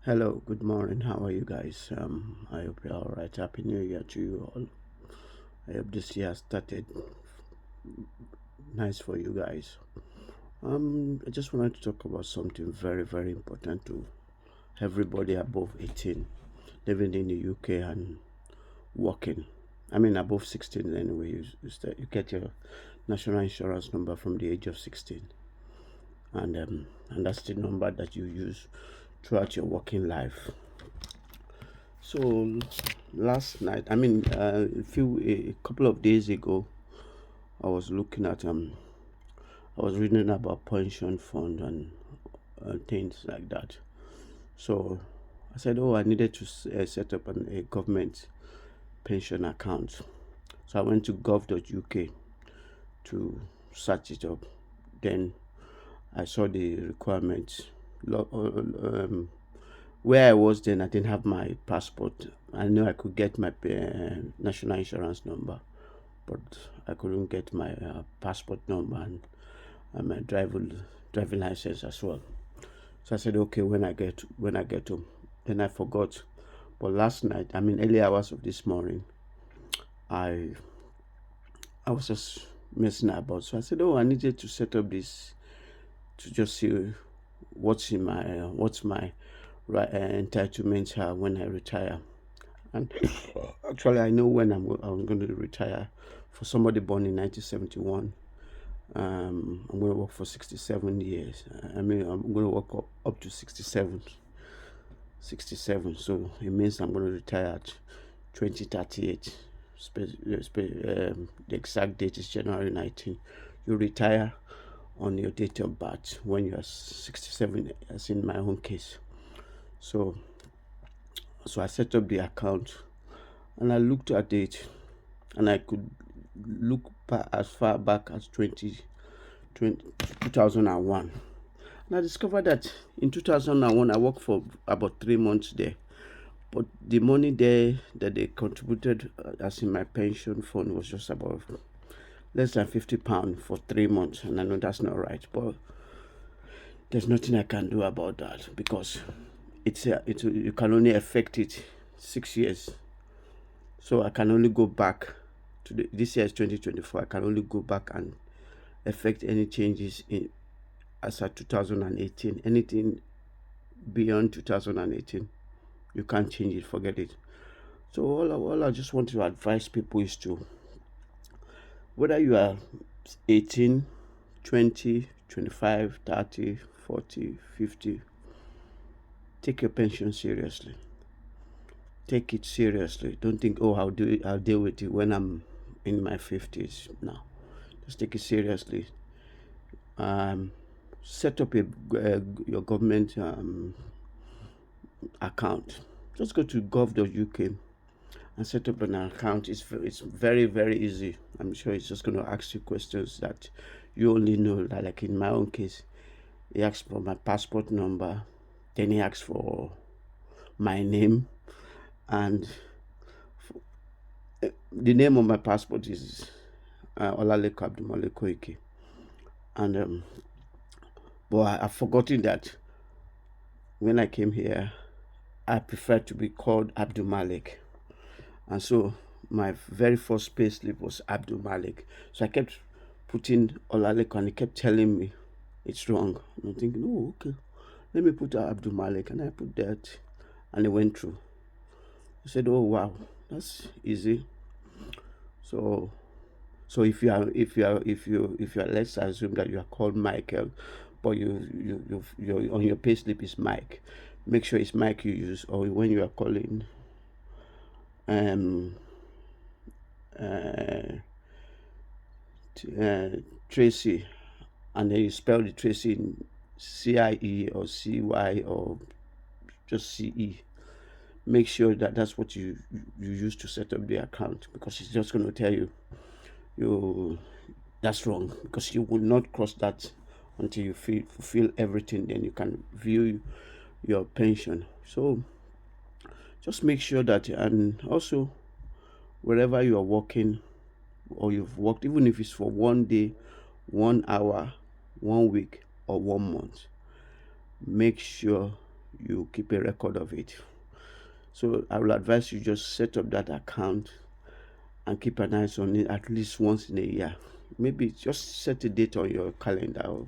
Hello, good morning. How are you guys? I hope you're all right. Happy New Year to you all. I hope this year started nice for you guys. I just wanted to talk about something very, very important to everybody above 18 living in the UK and working. I mean, above 16 anyway. You get your national insurance number from the age of 16, and that's the number that you use throughout your working life. So last night, a couple of days ago, I was looking at I was reading about pension fund and things like that. So I said, oh, I needed to set up a government pension account. So I went to gov.uk to search it up. Then I saw the requirements. Where I was then, I didn't have my passport. I knew I could get my national insurance number, but I couldn't get my passport number and my driving license as well. So I said, okay, when I get home. Then I forgot. But last night, early hours of this morning, I I was just messing about. So I said, oh, I needed to set up this to just see what's my right entitlements are when I retire. And actually, I know when I'm going to retire. For somebody born in 1971, I'm going to work for 67 years. I'm going to work up to 67. 67. So it means I'm going to retire at 2038. The exact date is January 19. You retire on your date of birth when you're 67, as in my own case. So, so I set up the account and I looked at it and I could look as far back as 2001. And I discovered that in 2001 I worked for about 3 months there. But the money there that they contributed as in my pension fund was just about less than £50 for 3 months, and I know that's not right. But there's nothing I can do about that because you can only affect it 6 years. So I can only go back to this year is 2024. I can only go back and affect any changes in as at 2018. Anything beyond 2018, you can't change it. Forget it. So all I just want to advise people is to, whether you are 18, 20, 25, 30, 40, 50, take your pension seriously. Take it seriously. Don't think, oh, I'll deal with it when I'm in my 50s. No, just take it seriously. Um, Set up your government account. Just go to gov.uk and set up an account. It's very, very easy. I'm sure it's just going to ask you questions that you only know. Like in my own case, he asked for my passport number, then he asked for my name, and the name of my passport is Olaleko Abdumale Koike. And but I've forgotten that when I came here, I prefer to be called Abdul Malik. And so my very first pay slip was Abdul Malik. So I kept putting Olaleko and he kept telling me it's wrong. And I'm thinking, oh, okay, let me put Abdul Malik. And I put that and it went through. He said, oh, wow, that's easy. So so if you are let's assume that you are called Michael, but you're on your payslip is Mike. Make sure it's Mike you use, or when you are calling um uh, uh Tracy, and then you spell the Tracy in CIE or CY or just CE. Make sure that that's what you use to set up the account, because it's just going to tell you that's wrong, because you will not cross that until you fulfill everything, then you can view your pension. So just make sure that, and also wherever you are working or you've worked, even if it's for 1 day, 1 hour, 1 week, or 1 month, make sure you keep a record of it. So I will advise you just set up that account and keep an eye on it at least once in a year. Maybe just set a date on your calendar,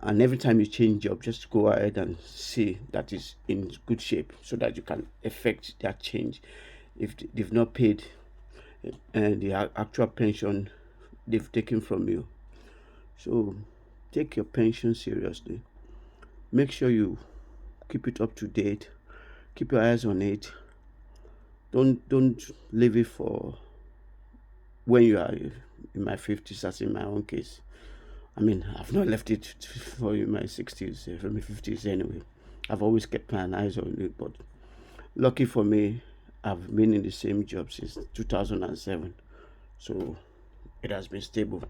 and every time you change job, just go ahead and see that is in good shape so that you can effect that change. If they've not paid and the actual pension they've taken from you, so take your pension seriously. Make sure you keep it up to date. Keep your eyes on it. Don't leave it for when you are in my 50s, as in my own case. I mean, I've not left it for in my 60s, for my 50s anyway. I've always kept my eyes on it, but lucky for me, I've been in the same job since 2007, so it has been stable.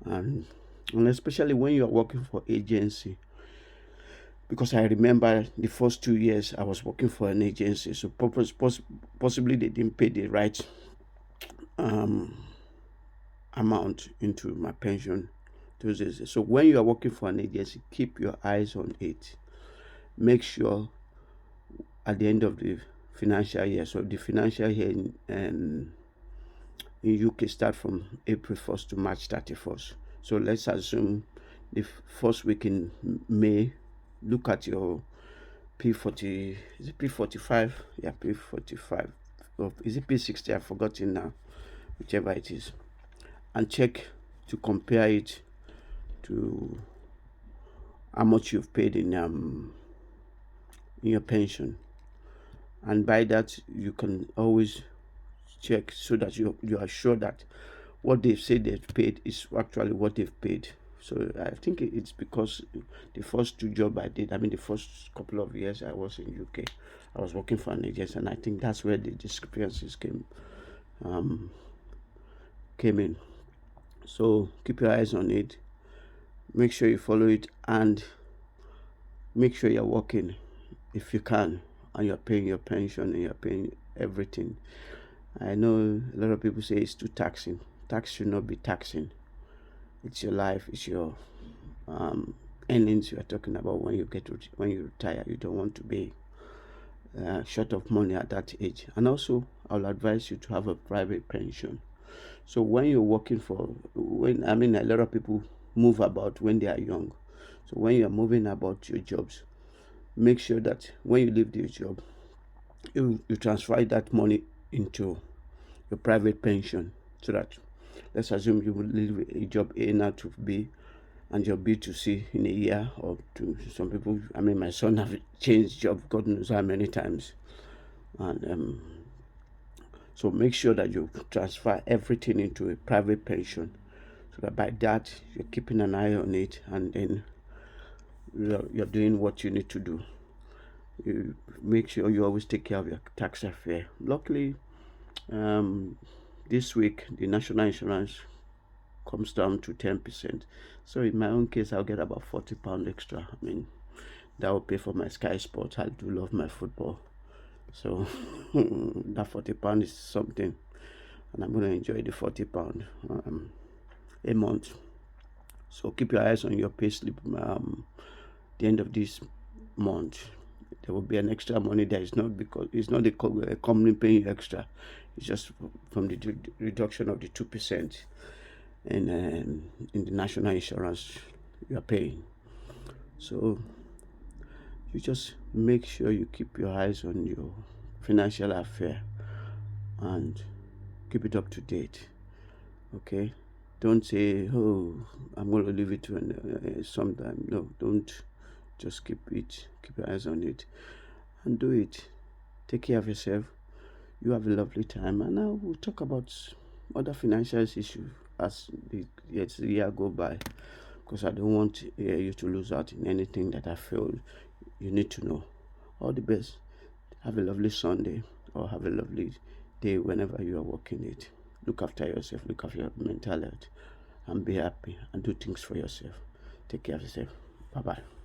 And especially when you are working for agency, because I remember the first 2 years I was working for an agency, so possibly they didn't pay the right um, amount into my pension those days. So when you are working for an agency, keep your eyes on it. Make sure at the end of the financial year, so the financial year in UK start from April 1st to March 31st. So let's assume the first week in May, look at your P40, is it P45? Yeah, P45. Or is it P60? I've forgotten now, whichever it is. And check to compare it to how much you've paid in your pension. And by that, you can always check so that you are sure that what they've said they've paid is actually what they've paid. So I think it's because the first two jobs I did, I mean the first couple of years I was in UK, I was working for an agency, and I think that's where the discrepancies came in. So keep your eyes on it. Make sure you follow it, and make sure you're working if you can, and you're paying your pension and you're paying everything. I know a lot of people say it's too taxing. Tax should not be taxing. It's your life. It's your earnings you are talking about when you retire. You don't want to be short of money at that age. And also, I'll advise you to have a private pension. So when you're working a lot of people move about when they are young. So when you're moving about your jobs, make sure that when you leave the job, you transfer that money into your private pension, so that, let's assume you will leave a job A now to B, and your B to C in a year or two. Some people, I mean, my son have changed job God knows how many times, and so make sure that you transfer everything into a private pension, so that by that you're keeping an eye on it, and then you're doing what you need to do. You make sure you always take care of your tax affair. Luckily, this week the national insurance comes down to 10%. So in my own case, I'll get about £40 extra. I mean, that will pay for my Sky Sports. I do love my football, so that £40 is something, and I'm going to enjoy the £40 a month. So keep your eyes on your payslip. The end of this month, there will be an extra money that is not because it's not a company paying you extra. It's just from the reduction of the 2% in the national insurance you are paying. So you just make sure you keep your eyes on your financial affair and keep it up to date. Okay, don't say, oh, I'm going to leave it to sometime. No, don't. Just keep your eyes on it and do it. Take care of yourself. You have a lovely time, and now we'll talk about other financial issues as the year go by, because I don't want you to lose out in anything that I feel you need to know. All the best. Have a lovely Sunday, or have a lovely day whenever you are working it. Look after yourself, look after your mental health, and be happy and do things for yourself. Take care of yourself. Bye bye.